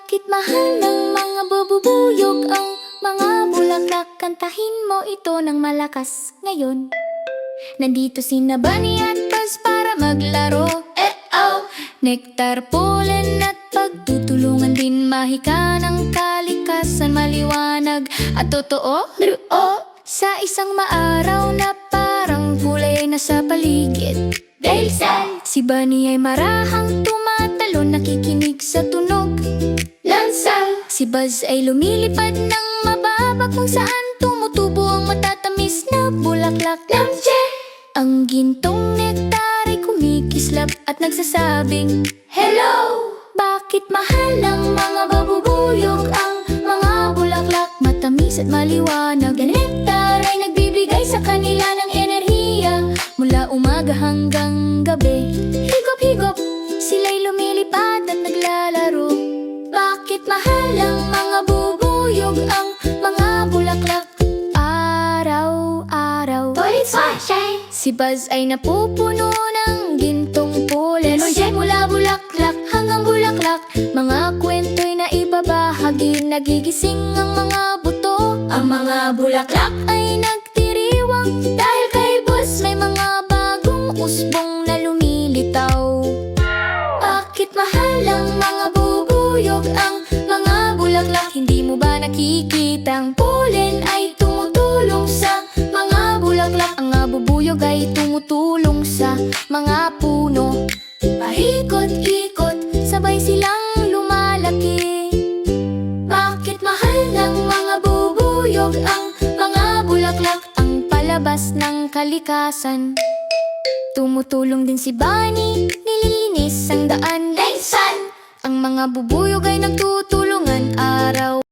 Bakit mahal ng mga bububuyog ang mga bulaklak? Kantahin mo ito ng malakas ngayon. Nandito sina Bunny at Buzz para maglaro. Nektar, pollen at pagtutulungan din. Mahika ng kalikasan, maliwanag at totoo. Sa isang maaraw na parang kulay ay nasa paligid. Dahil si Bunny ay marahang tumatalon, nakikinig sa tunog. Si Buzz ay lumilipad ng mababa kung saan tumutubo ang matatamis na bulaklak. Ang gintong nektar ay kumikislap at nagsasabing, hello! Bakit mahal ng mga babubuyog ang mga bulaklak? Matamis at maliwanag. Ang nektar ay nagbibigay sa kanila ng enerhiya mula umaga hanggang gabi. Higop-higop, sila'y lumilipad at naglalaro. Bakit mahal ng mga bubuyog ang mga bulaklak? Araw-araw si Buzz ay napupuno ng gintong pollen. Mula bulaklak hanggang bulaklak, mga kwento'y naibabahagi. Nagigising ang mga buto. Ang mga bulaklak ay nagdiriwang dahil kay Buzz may mga bagong usbong na lumilitaw. Bakit mahal ng mga bubuyog ang mga bulaklak? Hindi mo ba nakikita ang pollen ay tumutulong sa mga bulaklak? Ang bubuyog ay tumutulong sa mga puno. Paikot-ikot, sabay silang lumalaki. Bakit mahal ng mga bubuyog ang mga bulaklak? Ang palabas ng kalikasan. Tumutulong din si Bunny, nililinis ang daan. Ang mga bubuyog ay nagtutulong